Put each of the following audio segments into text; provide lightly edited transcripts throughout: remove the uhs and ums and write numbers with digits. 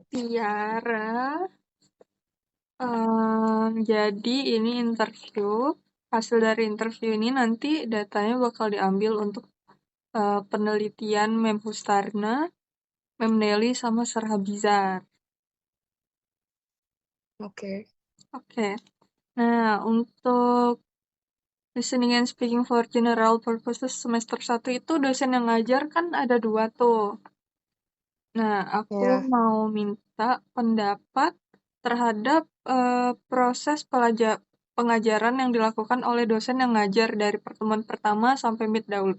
Tiara, jadi ini interview. Hasil dari interview ini nanti datanya bakal diambil untuk penelitian Mem Hustarna, Mem Nelly, sama Sir Habizar. Oke. Oke. Nah, untuk listening and speaking for general purposes semester 1 itu dosen yang ngajar kan ada 2 tuh. Nah, aku Ya. mau minta pendapat terhadap proses pengajaran yang dilakukan oleh dosen yang ngajar dari pertemuan pertama sampai mid dahulu.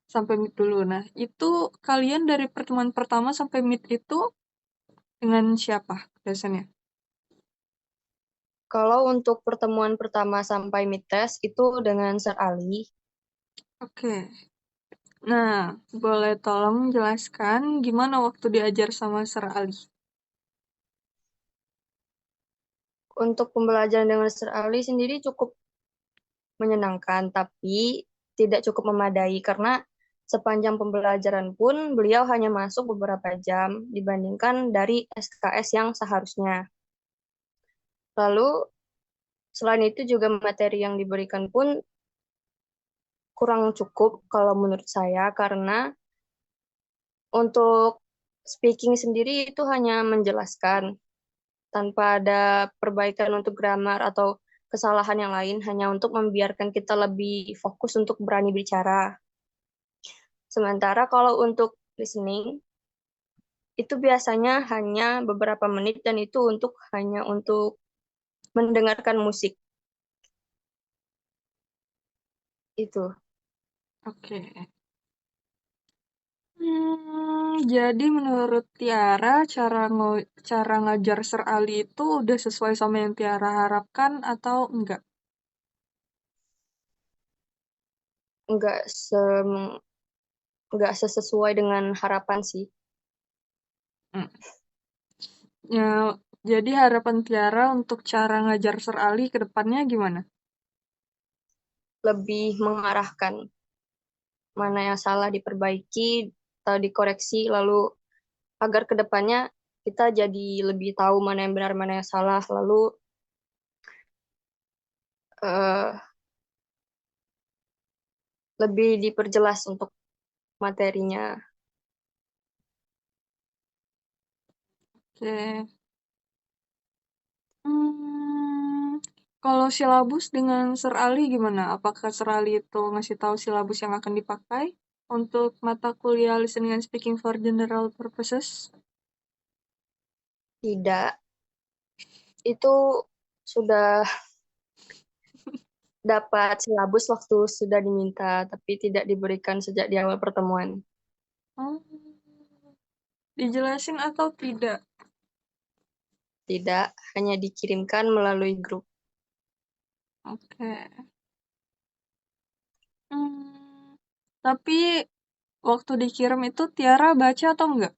Sampai mid dulu. Nah, itu kalian dari pertemuan pertama sampai mid itu dengan siapa dosennya? Kalau untuk pertemuan pertama sampai mid test itu dengan Sir Ali. Oke. Nah, boleh tolong jelaskan gimana waktu diajar sama Sir Ali? Untuk pembelajaran dengan Sir Ali sendiri cukup menyenangkan, tapi tidak cukup memadai karena sepanjang pembelajaran pun beliau hanya masuk beberapa jam dibandingkan dari SKS yang seharusnya. Lalu selain itu juga materi yang diberikan pun kurang cukup kalau menurut saya karena untuk speaking sendiri itu hanya menjelaskan tanpa ada perbaikan untuk grammar atau kesalahan yang lain, hanya untuk membiarkan kita lebih fokus untuk berani bicara. Sementara kalau untuk listening, itu biasanya hanya beberapa menit dan itu hanya untuk mendengarkan musik itu. Oke. Jadi menurut Tiara, cara ngajar Sir Ali itu udah sesuai sama yang Tiara harapkan atau enggak? Nggak se nggak sesuai dengan harapan sih. Hmm. Ya, jadi harapan Tiara untuk cara ngajar Sir Ali ke depannya gimana? Lebih mengarahkan mana yang salah diperbaiki atau dikoreksi, lalu agar kedepannya kita jadi lebih tahu mana yang benar, mana yang salah, lalu eh, lebih diperjelas untuk materinya. Oke. Hmm, Kalau silabus dengan Sir Ali gimana? Apakah Sir Ali itu ngasih tahu silabus yang akan dipakai untuk mata kuliah listening and speaking for general purposes? Tidak, itu sudah dapat silabus waktu sudah diminta, tapi tidak diberikan sejak di awal pertemuan. Oh, dijelasin atau tidak? Tidak, hanya dikirimkan melalui grup. Oke. Hmm, tapi waktu dikirim itu Tiara baca atau enggak?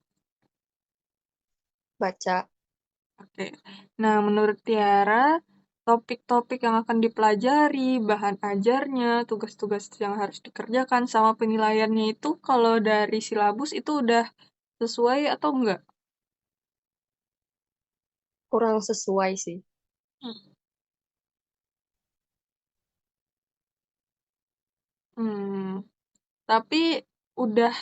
Baca. Oke. Nah, menurut Tiara, topik-topik yang akan dipelajari, bahan ajarnya, tugas-tugas yang harus dikerjakan, sama penilaiannya itu kalau dari silabus itu udah sesuai atau enggak? Kurang sesuai sih. Hmm, tapi udah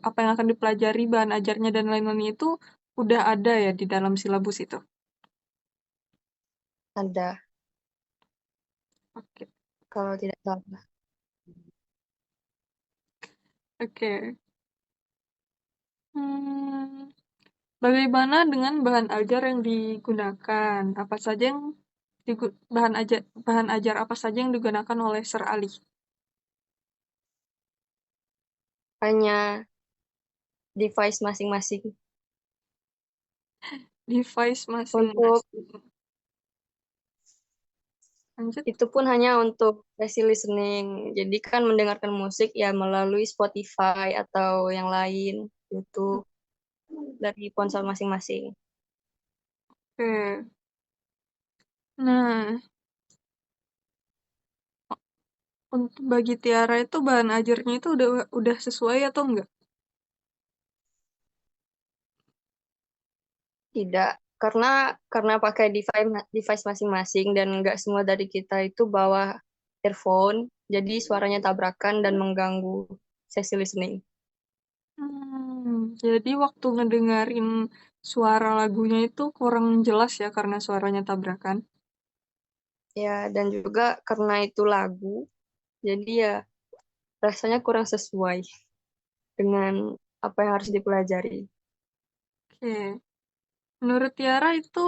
apa yang akan dipelajari, bahan ajarnya dan lain-lain itu udah ada ya di dalam silabus itu. Ada, Oke. kalau tidak salah. Oke. Hmm, Bagaimana dengan bahan ajar yang digunakan? Apa saja yang bahan ajar apa saja yang digunakan oleh Sir Ali? Hanya device masing-masing. Device Untuk masing-masing. Lanjut. itu pun hanya untuk sesi listening. Jadi kan mendengarkan musik ya melalui Spotify atau yang lain, YouTube dari ponsel masing-masing. Oke. Nah, untuk bagi Tiara itu bahan ajarnya itu udah sesuai atau enggak? Tidak, karena pakai device masing-masing dan nggak semua dari kita itu bawa earphone, jadi suaranya tabrakan dan mengganggu sesi listening. Jadi waktu ngedengerin suara lagunya itu kurang jelas ya karena suaranya tabrakan. Ya, dan juga karena itu lagu, jadi ya rasanya kurang sesuai dengan apa yang harus dipelajari. Oke. Menurut Tiara itu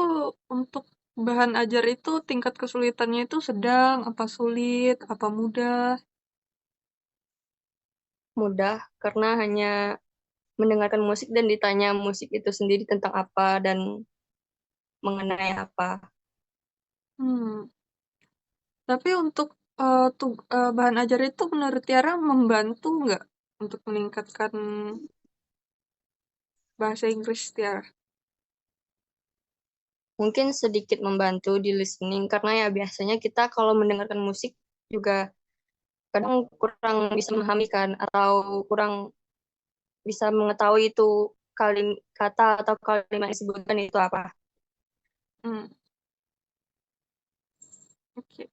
untuk bahan ajar itu tingkat kesulitannya itu sedang, apa sulit, apa mudah? Mudah karena hanya mendengarkan musik dan ditanya musik itu sendiri tentang apa dan mengenai apa. Hmm. Tapi untuk bahan ajar itu menurut Tiara membantu nggak untuk meningkatkan bahasa Inggris Tiara? Mungkin sedikit membantu di listening karena ya biasanya kita kalau mendengarkan musik juga kadang kurang bisa memahami kan atau kurang bisa mengetahui itu kata atau kalimat yang disebutkan itu apa. Hmm. Oke.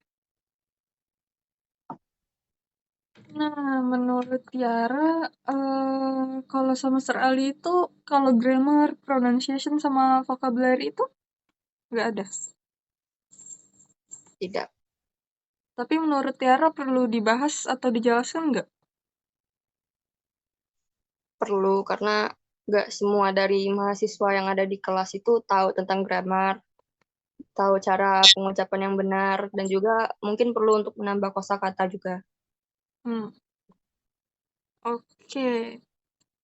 Nah, menurut Tiara, kalau semester Ali itu, kalau grammar, pronunciation, sama vocabulary itu nggak ada. Tidak Tapi menurut Tiara perlu dibahas atau dijelaskan nggak? perlu karena nggak semua dari mahasiswa yang ada di kelas itu tahu tentang grammar, tahu cara pengucapan yang benar, dan juga mungkin perlu untuk menambah kosakata juga. Hmm, oke.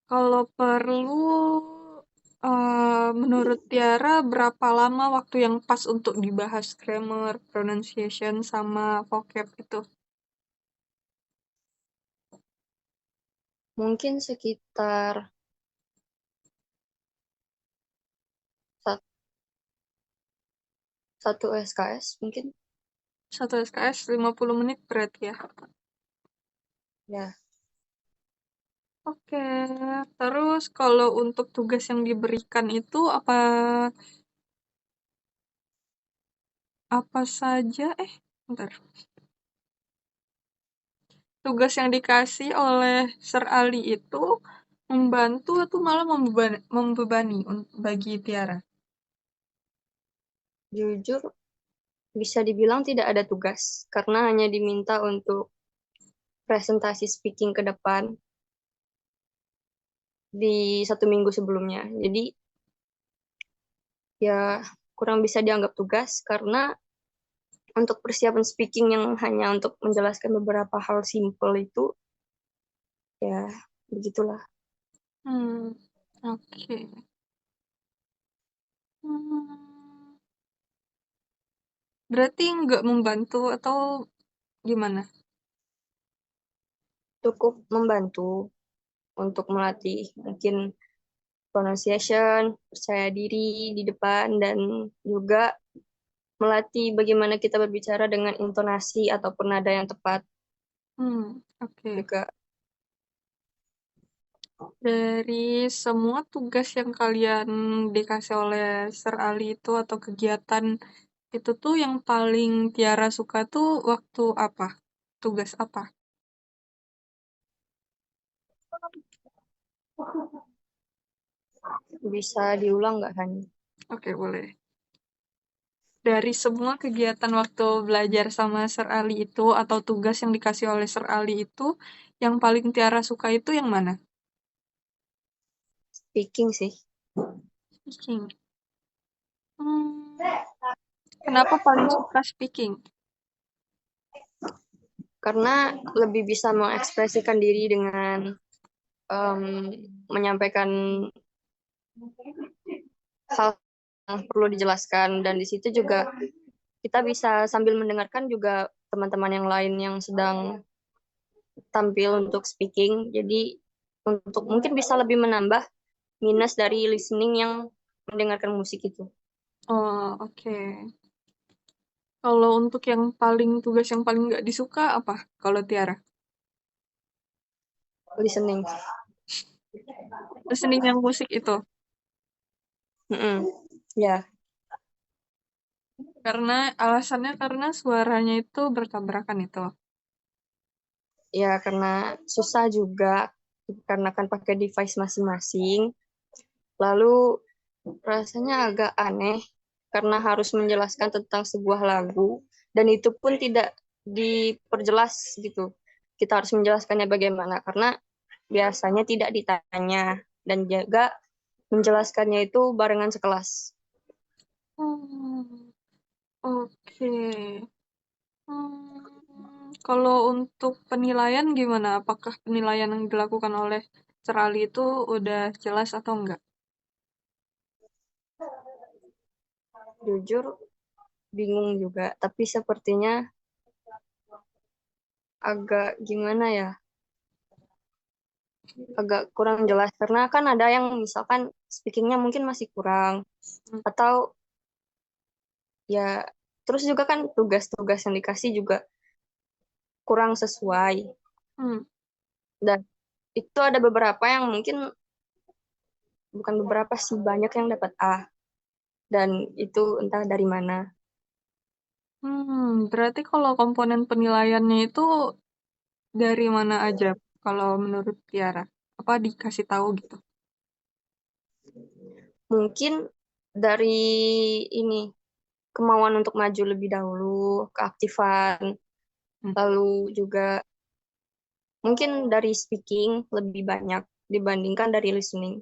Kalau perlu, menurut Tiara berapa lama waktu yang pas untuk dibahas grammar, pronunciation, sama vocab itu? Mungkin sekitar sat- 1 SKS mungkin. Satu SKS 50 menit berarti ya? Ya, Oke, terus kalau untuk tugas yang diberikan itu apa saja? Bentar. Tugas yang dikasih oleh Sir Ali itu membantu atau malah membebani bagi Tiara? jujur bisa dibilang tidak ada tugas karena hanya diminta untuk presentasi speaking ke depan di 1 minggu sebelumnya. Jadi ya kurang bisa dianggap tugas karena untuk persiapan speaking yang hanya untuk menjelaskan beberapa hal simple itu ya begitulah. Hmm, oke. Hmm, berarti nggak membantu atau gimana? Cukup membantu untuk melatih mungkin pronunciation, percaya diri di depan dan juga melatih bagaimana kita berbicara dengan intonasi ataupun nada yang tepat Oke. juga. Dari semua tugas yang kalian dikasih oleh Sir Ali itu atau kegiatan itu tuh yang paling Tiara suka tuh waktu apa? Tugas apa? Bisa diulang nggak Hani? Oke, boleh. Dari semua kegiatan waktu belajar sama Sir Ali itu atau tugas yang dikasih oleh Sir Ali itu, yang paling Tiara suka itu yang mana? Speaking sih. Speaking. Hmm, kenapa paling suka speaking? Karena lebih bisa mengekspresikan diri dengan em, menyampaikan hal yang perlu dijelaskan dan di situ juga kita bisa sambil mendengarkan juga teman-teman yang lain yang sedang tampil untuk speaking. Jadi untuk mungkin bisa lebih menambah minus dari listening yang mendengarkan musik itu. Oh, oke. Kalau untuk yang tugas yang paling nggak disuka apa? Kalau Tiara? Listening. Listening yang musik itu. Mm-mm. Ya, Karena alasannya karena suaranya itu bertabrakan itu. ya karena susah juga karena kan pakai device masing-masing. Lalu rasanya agak aneh karena harus menjelaskan tentang sebuah lagu dan itu pun tidak diperjelas gitu. Kita harus menjelaskannya bagaimana karena biasanya tidak ditanya dan juga menjelaskannya itu barengan sekelas. Hmm, oke. Kalau untuk penilaian gimana? Apakah penilaian yang dilakukan oleh Serali itu udah jelas atau enggak? Jujur bingung juga, tapi sepertinya agak gimana ya, agak kurang jelas karena kan ada yang misalkan speakingnya mungkin masih kurang Hmm. atau ya terus juga kan tugas-tugas yang dikasih juga kurang sesuai Hmm. dan itu ada beberapa yang mungkin bukan beberapa sih banyak yang dapat A dan itu entah dari mana. Berarti kalau komponen penilaiannya itu dari mana aja kalau menurut Tiara? Apa dikasih tahu gitu? Mungkin dari ini kemauan untuk maju lebih dahulu, keaktifan, Hmm. lalu juga mungkin dari speaking lebih banyak dibandingkan dari listening.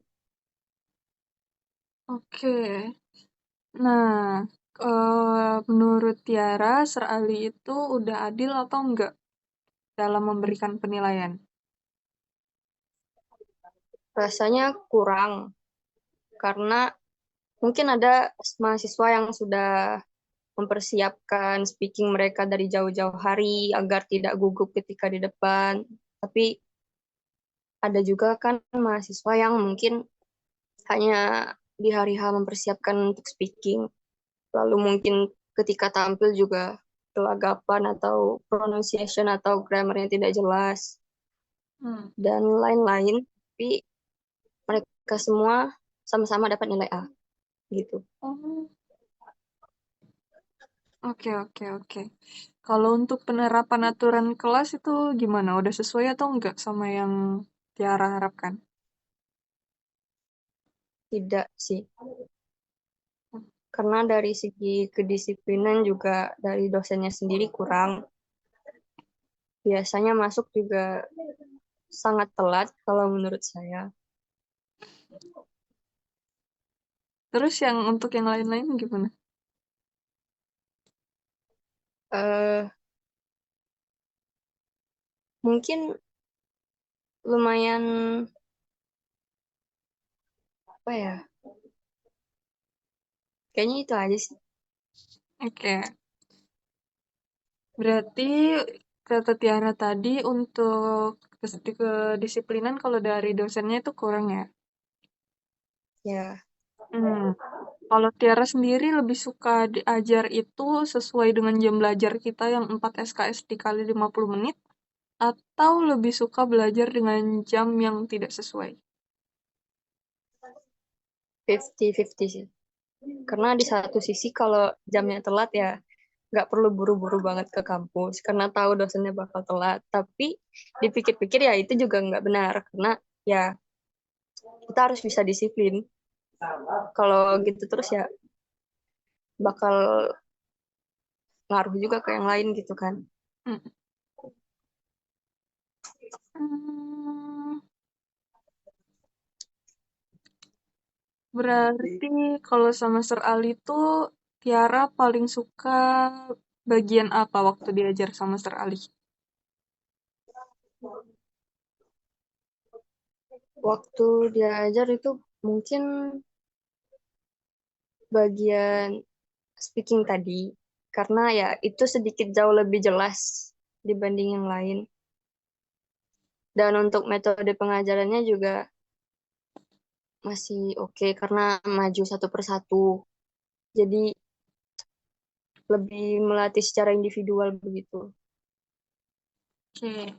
Oke. Nah, menurut Tiara, Serali itu udah adil atau enggak dalam memberikan penilaian? Rasanya kurang karena mungkin ada mahasiswa yang sudah mempersiapkan speaking mereka dari jauh-jauh hari agar tidak gugup ketika di depan. Tapi ada juga kan mahasiswa yang mungkin hanya di hari H mempersiapkan untuk speaking, lalu mungkin ketika tampil juga kelagapan atau pronunciation atau grammar yang tidak jelas Hmm. dan lain-lain. Tapi mereka semua sama-sama dapat nilai A gitu. Oh, oke, oke, oke. Kalau untuk penerapan aturan kelas itu gimana? Udah sesuai atau enggak sama yang Tiara harapkan? Tidak sih, karena dari segi kedisiplinan juga dari dosennya sendiri kurang. Biasanya masuk juga sangat telat kalau menurut saya. Terus yang untuk yang lain-lain gimana? eh Mungkin lumayan apa ya? Kayaknya itu aja sih. Oke, berarti kata Tiara tadi untuk kedisiplinan kalau dari dosennya itu kurang ya? Ya, Hmm. Kalau Tiara sendiri lebih suka diajar itu sesuai dengan jam belajar kita yang 4 SKS dikali 50 menit, atau lebih suka belajar dengan jam yang tidak sesuai? 50-50 sih. Karena di satu sisi kalau jamnya telat ya nggak perlu buru-buru banget ke kampus karena tahu dosennya bakal telat. Tapi dipikir-pikir ya itu juga nggak benar karena ya kita harus bisa disiplin. Kalau gitu terus ya bakal ngaruh juga ke yang lain gitu kan. Hmm. Hmm, berarti kalau sama Ser Ali tuh Tiara paling suka bagian apa waktu diajar sama Ser Ali? Waktu diajar itu mungkin bagian speaking tadi karena ya itu sedikit jauh lebih jelas dibanding yang lain. Dan untuk metode pengajarannya juga masih oke karena maju satu persatu. Jadi lebih melatih secara individual begitu. Oke,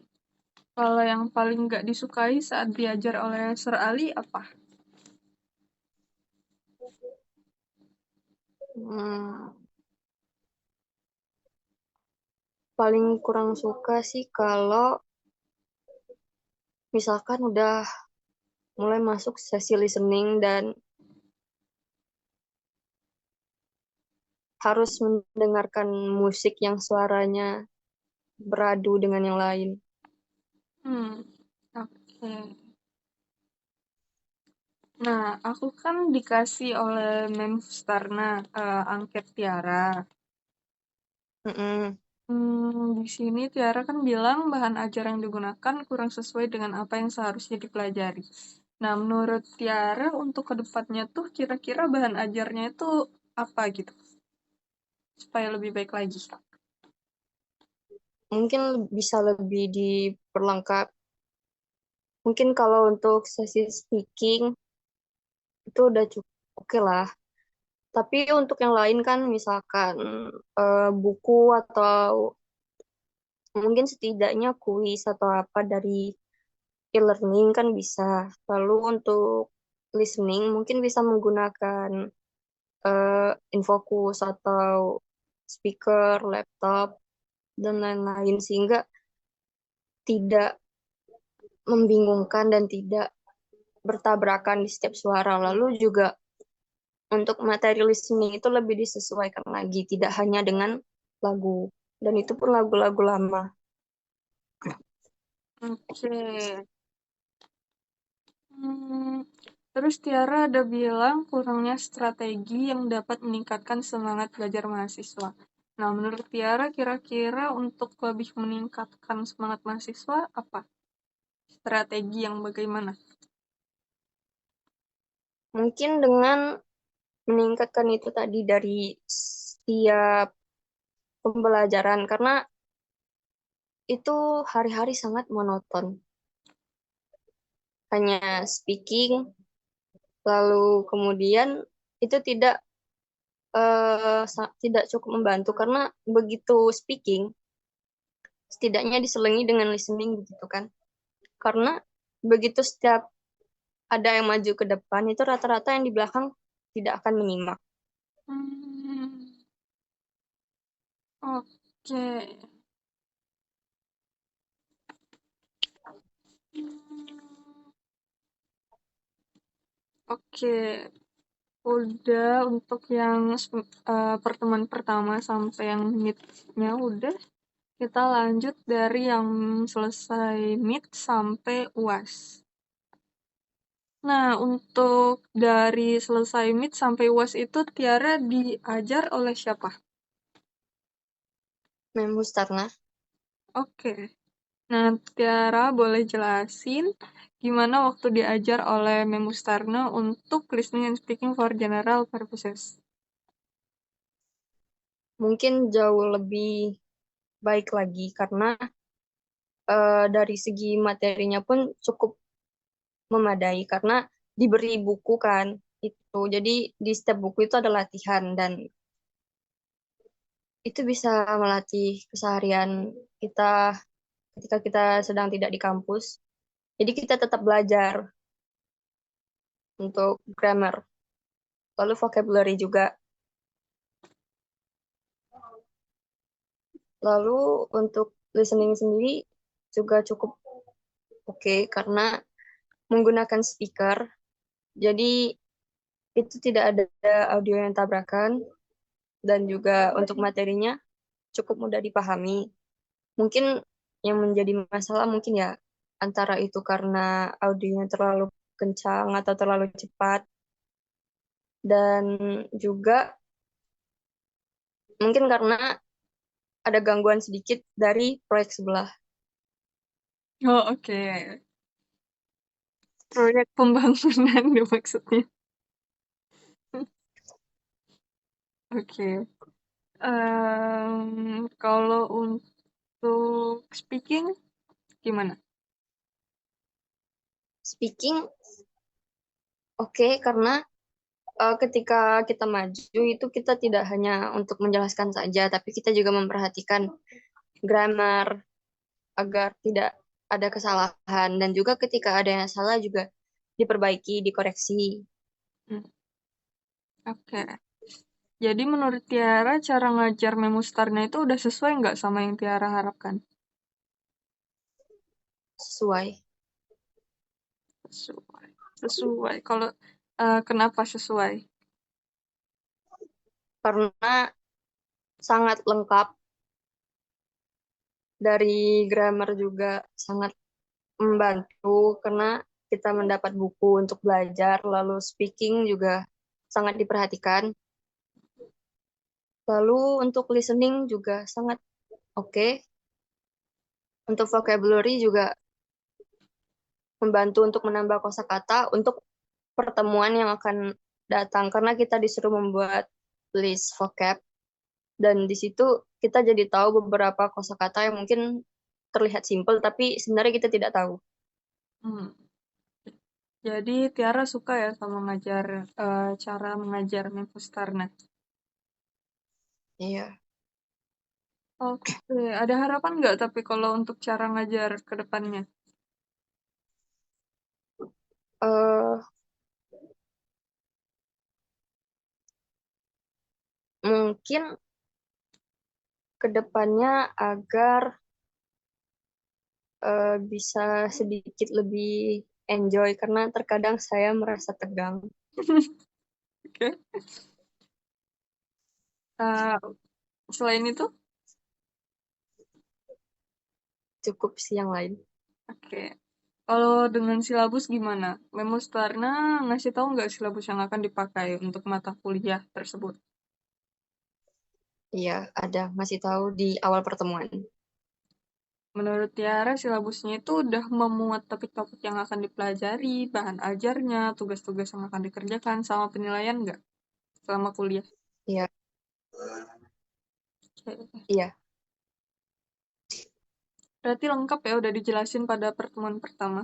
kalau yang paling nggak disukai saat diajar oleh Ser Ali apa? Hmm, paling kurang suka sih kalau misalkan udah mulai masuk sesi listening dan harus mendengarkan musik yang suaranya beradu dengan yang lain. Hmm, oke. Nah, aku kan dikasih oleh Mem Starna angket Tiara. Mm-mm. Di sini Tiara kan bilang bahan ajar yang digunakan kurang sesuai dengan apa yang seharusnya dipelajari. Nah, menurut Tiara untuk kedepannya tuh kira-kira bahan ajarnya itu apa gitu, supaya lebih baik lagi. Mungkin bisa lebih diperlengkap. Mungkin kalau untuk sesi speaking itu udah cukup oke lah. Tapi untuk yang lain kan misalkan buku atau mungkin setidaknya kuis atau apa dari e-learning kan bisa. Lalu untuk listening mungkin bisa menggunakan infocus atau speaker, laptop, dan lain-lain sehingga tidak membingungkan dan tidak bertabrakan di setiap suara. Lalu juga untuk materi listening itu lebih disesuaikan lagi, tidak hanya dengan lagu. Dan itu pun lagu-lagu lama. Oke. Hmm, terus Tiara ada bilang kurangnya strategi yang dapat meningkatkan semangat belajar mahasiswa. Nah, menurut Tiara kira-kira untuk lebih meningkatkan semangat mahasiswa apa? Strategi yang bagaimana? Mungkin dengan meningkatkan itu tadi dari setiap pembelajaran, karena itu hari-hari sangat monoton. Hanya speaking, lalu kemudian itu tidak cukup membantu karena begitu speaking setidaknya diselingi dengan listening begitu kan. Karena begitu setiap ada yang maju ke depan itu rata-rata yang di belakang tidak akan menyimak. Hmm, oke. Hmm, oke, udah untuk yang pertemuan pertama sampai yang meet-nya udah. Kita lanjut dari yang selesai meet sampai UAS. Nah, untuk dari selesai meet sampai UAS itu Tiara diajar oleh siapa? Mem Mustarna. Oke. Nah, Tiara boleh jelasin gimana waktu diajar oleh Mem Mustarno untuk listening and speaking for general purposes. Mungkin jauh lebih baik lagi karena dari segi materinya pun cukup memadai karena diberi buku kan itu. Jadi di setiap buku itu ada latihan dan itu bisa melatih keseharian kita ketika kita sedang tidak di kampus. Jadi kita tetap belajar untuk grammar, lalu vocabulary juga. Lalu untuk listening sendiri juga cukup oke karena menggunakan speaker. Jadi itu tidak ada audio yang tabrakan dan juga untuk materinya cukup mudah dipahami. Mungkin yang menjadi masalah mungkin ya antara itu karena audionya terlalu kencang atau terlalu cepat dan juga mungkin karena ada gangguan sedikit dari proyek sebelah. Oh, oke. Proyek pembangunan ya maksudnya. Oke. Kalau untuk speaking gimana? Speaking oke karena ketika kita maju itu kita tidak hanya untuk menjelaskan saja, tapi kita juga memperhatikan grammar agar tidak ada kesalahan dan juga ketika ada yang salah juga diperbaiki, dikoreksi. Hmm, oke. Jadi menurut Tiara, cara ngajar Memustarna itu udah sesuai nggak sama yang Tiara harapkan? Sesuai. Sesuai. Sesuai. Kalau kenapa sesuai? Karena sangat lengkap, dari grammar juga sangat membantu karena kita mendapat buku untuk belajar, lalu speaking juga sangat diperhatikan. Lalu untuk listening juga sangat oke. Untuk vocabulary juga membantu untuk menambah kosakata untuk pertemuan yang akan datang karena kita disuruh membuat list vocab dan di situ kita jadi tahu beberapa kosakata yang mungkin terlihat simpel tapi sebenarnya kita tidak tahu. Hmm. Jadi Tiara suka ya sama ngajar cara mengajar Memustarna. Iya. Oke, ada harapan nggak tapi kalau untuk cara ngajar ke depannya? Eh, Mungkin kedepannya agar bisa sedikit lebih enjoy karena terkadang saya merasa tegang. Oke. Eh, selain itu, Cukup sih yang lain. oke. Kalau dengan silabus gimana? Memustarna ngasih tahu nggak silabus yang akan dipakai untuk mata kuliah tersebut? Iya, ada masih tahu di awal pertemuan. Menurut Tiara, silabusnya itu udah memuat topik-topik yang akan dipelajari, bahan ajarnya, tugas-tugas yang akan dikerjakan, sama penilaian nggak selama kuliah? Iya, Oke. iya, Berarti lengkap ya, udah dijelasin pada pertemuan pertama.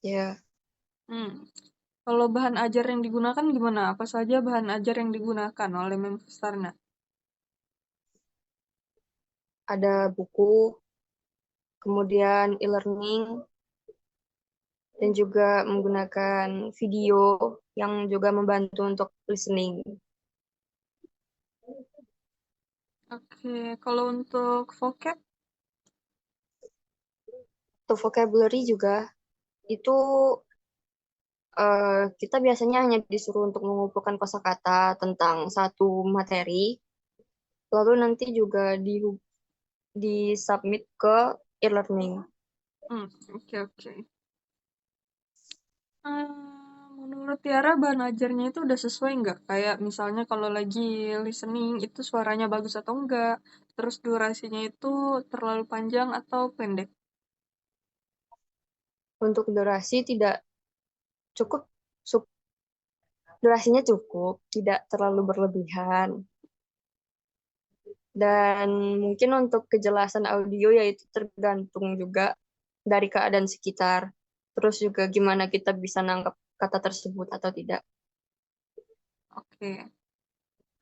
iya. Hmm. Kalau bahan ajar yang digunakan gimana? Apa saja bahan ajar yang digunakan oleh Memfustarna? Ada buku, kemudian e-learning, dan juga menggunakan video yang juga membantu untuk listening. Oke, kalau untuk vocab, Untuk vocabulary juga itu kita biasanya hanya disuruh untuk mengumpulkan kosakata tentang satu materi, lalu nanti juga di submit ke e-learning. oke oke. Menurut Tiara bahan ajarnya itu udah sesuai nggak? Kayak misalnya kalau lagi listening itu suaranya bagus atau enggak, terus durasinya itu terlalu panjang atau pendek. Untuk durasi tidak cukup, durasinya cukup, tidak terlalu berlebihan. Dan mungkin untuk kejelasan audio yaitu tergantung juga dari keadaan sekitar. Terus juga gimana kita bisa nangkap kata tersebut atau tidak. Oke.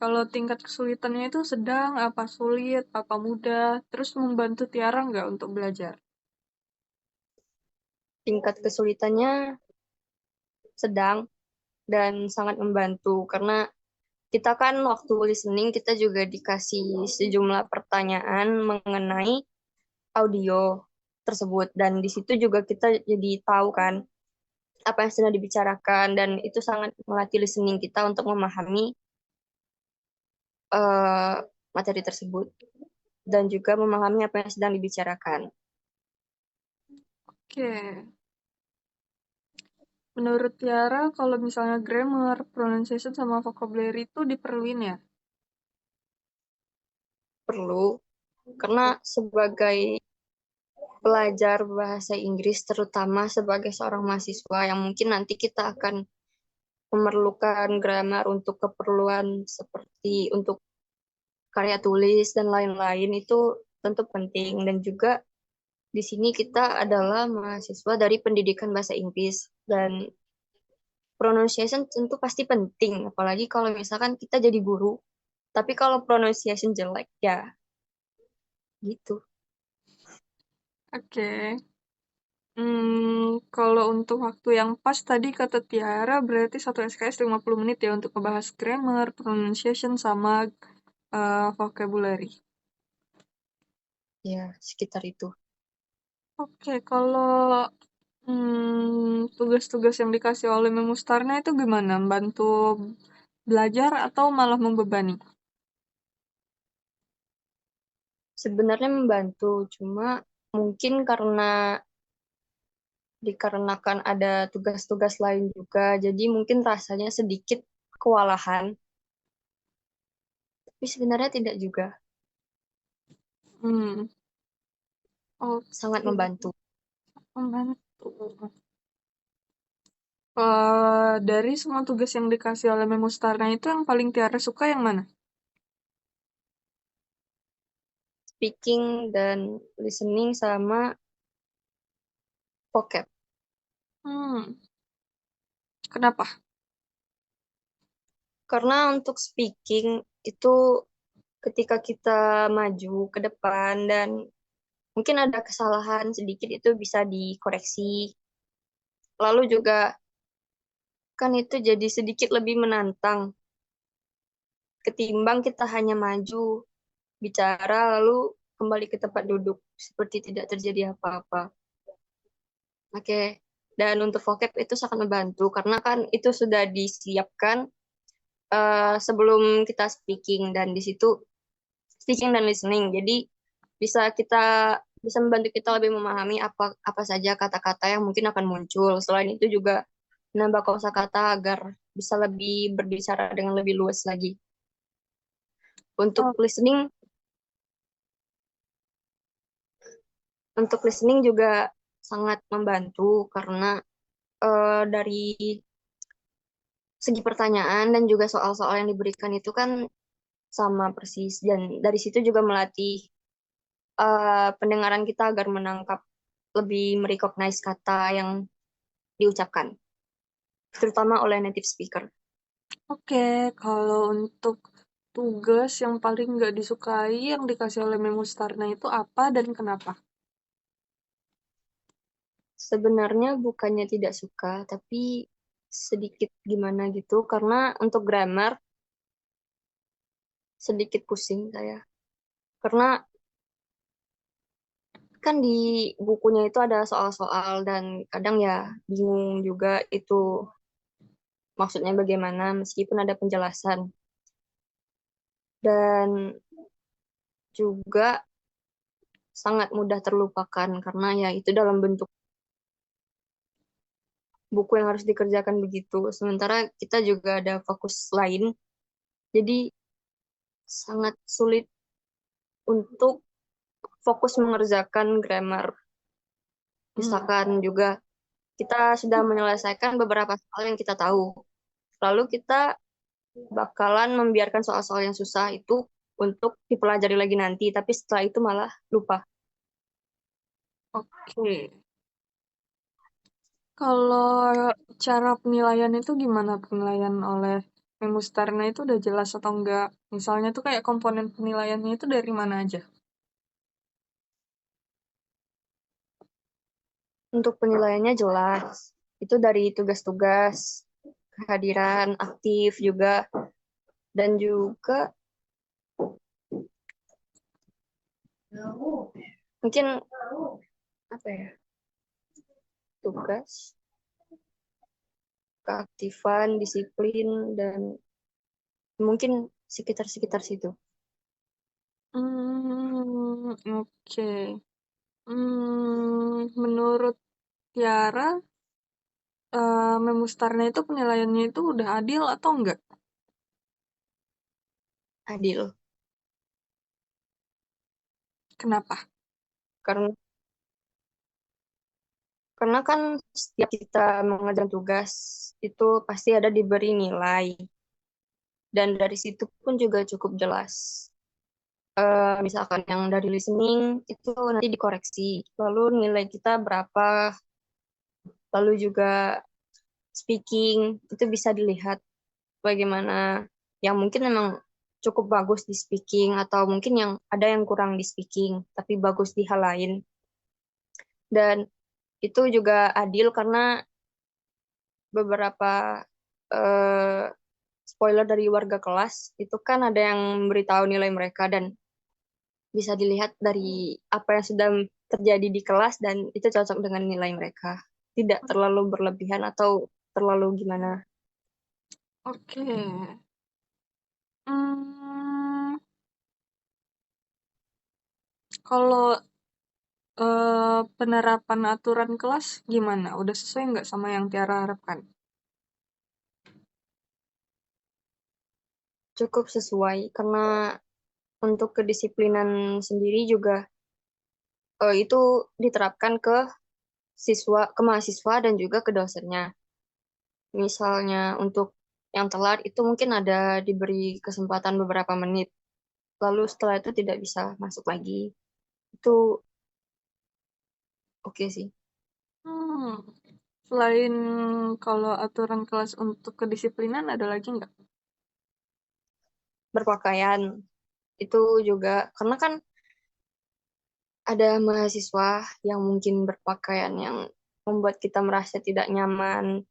Kalau tingkat kesulitannya itu sedang, apa sulit, apa mudah, terus membantu Tiara nggak untuk belajar? Tingkat kesulitannya sedang dan sangat membantu karena kita kan waktu listening kita juga dikasih sejumlah pertanyaan mengenai audio tersebut dan di situ juga kita jadi tahu kan apa yang sedang dibicarakan dan itu sangat melatih listening kita untuk memahami eh, materi tersebut dan juga memahami apa yang sedang dibicarakan. Oke. Menurut Tiara, kalau misalnya grammar, pronunciation, sama vocabulary itu diperluin ya? Perlu karena sebagai pelajar bahasa Inggris terutama sebagai seorang mahasiswa yang mungkin nanti kita akan memerlukan grammar untuk keperluan seperti untuk karya tulis dan lain-lain itu tentu penting dan juga di sini kita adalah mahasiswa dari pendidikan bahasa Inggris dan pronunciation tentu pasti penting apalagi kalau misalkan kita jadi guru tapi kalau pronunciation jelek ya gitu. Oke. Kalau untuk waktu yang pas tadi kata Tiara berarti satu SKS 50 menit ya untuk ngebahas grammar, pronunciation, sama vocabulary. Ya, sekitar itu. Oke, kalau tugas-tugas yang dikasih oleh Memustarna itu gimana? Bantu belajar atau malah membebani? Sebenarnya membantu, cuma mungkin karena dikarenakan ada tugas-tugas lain juga, jadi mungkin rasanya sedikit kewalahan, tapi sebenarnya tidak juga, Hmm, sangat oke, membantu. membantu. Dari semua tugas yang dikasih oleh Memustarna itu yang paling Tiara suka yang mana? Speaking dan listening sama vocab. Hmm, kenapa? Karena untuk speaking itu ketika kita maju ke depan dan mungkin ada kesalahan sedikit itu bisa dikoreksi. Lalu juga kan itu jadi sedikit lebih menantang ketimbang kita hanya maju bicara lalu kembali ke tempat duduk seperti tidak terjadi apa-apa. Oke. Dan untuk vocab itu sangat membantu karena kan itu sudah disiapkan sebelum kita speaking dan di situ speaking dan listening. Jadi bisa membantu kita lebih memahami apa apa saja kata-kata yang mungkin akan muncul. Selain itu juga menambah kosakata agar bisa lebih berbicara dengan lebih luas lagi. Untuk Oh, listening, untuk listening juga sangat membantu karena dari segi pertanyaan dan juga soal-soal yang diberikan itu kan sama persis dan dari situ juga melatih pendengaran kita agar menangkap lebih merecognize kata yang diucapkan, terutama oleh native speaker. oke, kalau untuk tugas yang paling nggak disukai yang dikasih oleh Memustarna itu apa dan kenapa? Sebenarnya bukannya tidak suka, tapi sedikit gimana gitu, karena untuk grammar sedikit pusing saya. Karena kan di bukunya itu ada soal-soal dan kadang ya bingung juga itu maksudnya bagaimana meskipun ada penjelasan. Dan juga sangat mudah terlupakan karena ya itu dalam bentuk buku yang harus dikerjakan begitu. Sementara kita juga ada fokus lain, jadi sangat sulit untuk fokus mengerjakan grammar. Hmm, Misalkan juga kita sudah menyelesaikan beberapa soal yang kita tahu. Lalu kita bakalan membiarkan soal-soal yang susah itu untuk dipelajari lagi nanti, tapi setelah itu malah lupa. oke. Kalau cara penilaian itu gimana penilaian oleh Memustarna itu udah jelas atau enggak? Misalnya tuh kayak komponen penilaiannya itu dari mana aja? Untuk penilaiannya jelas. Itu dari tugas-tugas, kehadiran aktif juga, dan juga mungkin apa ya, tugas, keaktifan, disiplin, dan mungkin sekitar-sekitar situ. Oke. Menurut Tiara, Memustarna itu penilaiannya itu udah adil atau enggak? Adil. Kenapa? Karena karena kan setiap kita mengerjakan tugas itu pasti ada diberi nilai. Dan dari situ pun juga cukup jelas. Misalkan yang dari listening itu nanti dikoreksi. Lalu nilai kita berapa, lalu juga speaking itu bisa dilihat bagaimana yang mungkin memang cukup bagus di speaking atau mungkin yang ada yang kurang di speaking tapi bagus di hal lain. Dan Itu juga adil karena beberapa eh, spoiler dari warga kelas itu kan ada yang memberitahu nilai mereka dan bisa dilihat dari apa yang sudah terjadi di kelas dan itu cocok dengan nilai mereka. Tidak terlalu berlebihan atau terlalu gimana. Oke. Hmm, kalau penerapan aturan kelas gimana? Udah sesuai nggak sama yang Tiara harapkan? Cukup sesuai karena untuk kedisiplinan sendiri juga itu diterapkan ke mahasiswa dan juga ke dosennya. Misalnya untuk yang telat itu mungkin ada diberi kesempatan beberapa menit, lalu setelah itu tidak bisa masuk lagi. Itu oke sih. Hmm, selain kalau aturan kelas untuk kedisiplinan ada lagi nggak? Berpakaian itu juga karena kan ada mahasiswa yang mungkin berpakaian yang membuat kita merasa tidak nyaman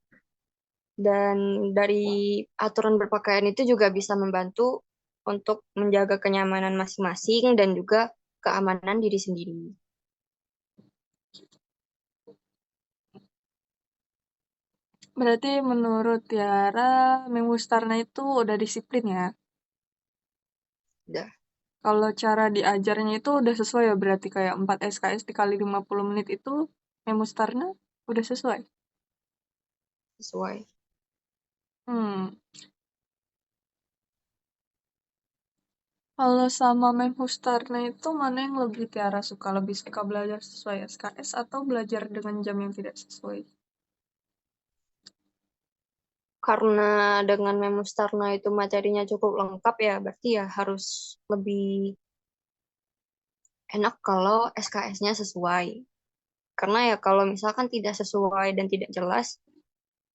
dan dari aturan berpakaian itu juga bisa membantu untuk menjaga kenyamanan masing-masing dan juga keamanan diri sendiri. Berarti menurut Tiara, Mem Mustarna itu udah disiplin ya? Udah Kalau cara diajarnya itu udah sesuai ya, berarti kayak 4 SKS dikali 50 menit itu Mem Mustarna udah sesuai? sesuai. Hmm, kalau sama Mem Mustarna itu mana yang lebih Tiara suka? Lebih suka belajar sesuai SKS atau belajar dengan jam yang tidak sesuai? Karena dengan Memustarna itu materinya cukup lengkap ya, berarti ya harus lebih enak kalau SKS-nya sesuai. Karena ya kalau misalkan tidak sesuai dan tidak jelas,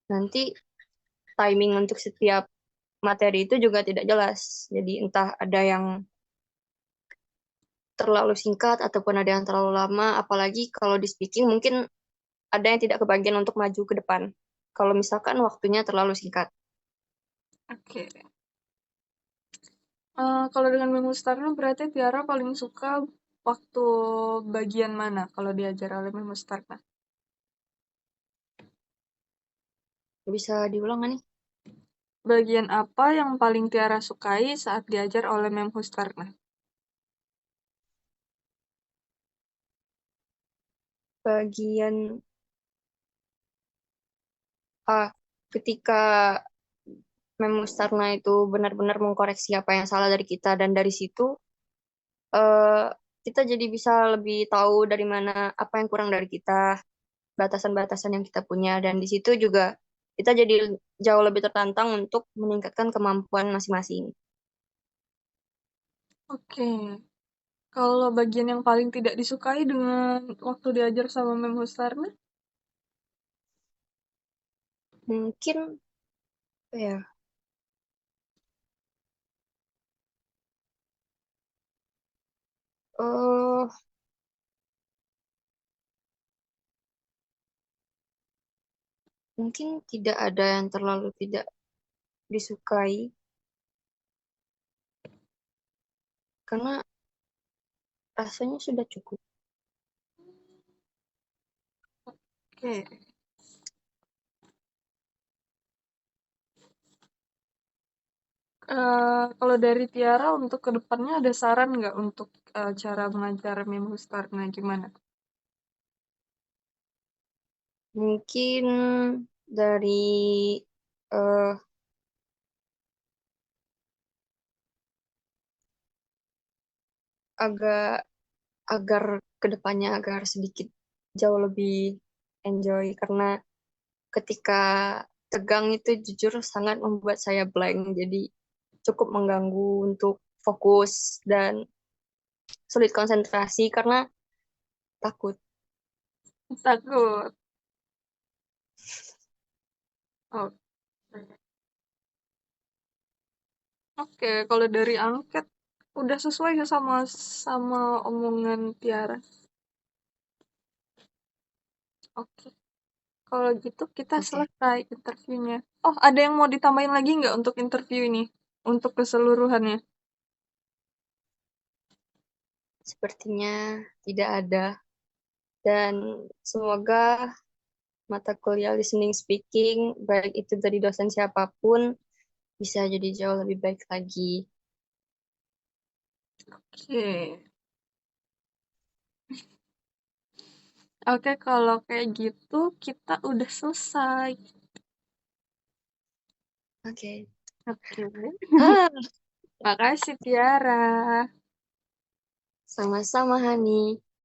nanti timing untuk setiap materi itu juga tidak jelas. Jadi entah ada yang terlalu singkat ataupun ada yang terlalu lama, apalagi kalau di speaking mungkin ada yang tidak kebagian untuk maju ke depan. Kalau misalkan waktunya terlalu singkat. Oke. Kalau dengan Mem Mustarna berarti Tiara paling suka waktu bagian mana kalau diajar oleh Mem Mustarna? Bisa diulang nggak nih? Bagian apa yang paling Tiara sukai saat diajar oleh Mem Mustarna? Bagian A, ketika Mem Mustarna itu benar-benar mengkoreksi apa yang salah dari kita dan dari situ eh, kita jadi bisa lebih tahu dari mana apa yang kurang dari kita, batasan-batasan yang kita punya dan di situ juga kita jadi jauh lebih tertantang untuk meningkatkan kemampuan masing-masing. Oke. Kalau bagian yang paling tidak disukai dengan waktu diajar sama Mem Mustarna? Mungkin apa ya eh mungkin tidak ada yang terlalu tidak disukai karena rasanya sudah cukup. Oke. Kalau dari Tiara untuk kedepannya ada saran nggak untuk cara mengajar Mem Mustarna gimana? Mungkin dari eh, agak agar kedepannya agar sedikit jauh lebih enjoy karena ketika tegang itu jujur sangat membuat saya blank jadi cukup mengganggu untuk fokus dan sulit konsentrasi karena takut. Takut. Oh, oke. Kalau dari angket udah sesuai ya sama sama omongan Tiara. Oke, kalau gitu kita Oke. selesai interviewnya. Oh, ada yang mau ditambahin lagi nggak untuk interview ini? Untuk keseluruhannya? Sepertinya tidak ada. Dan semoga mata kuliah listening speaking, baik itu dari dosen siapapun, bisa jadi jauh lebih baik lagi. Oke. Oke, kalau kayak gitu kita udah selesai. Oke. Oke. Ah, Makasih Tiara. sama-sama, Hani.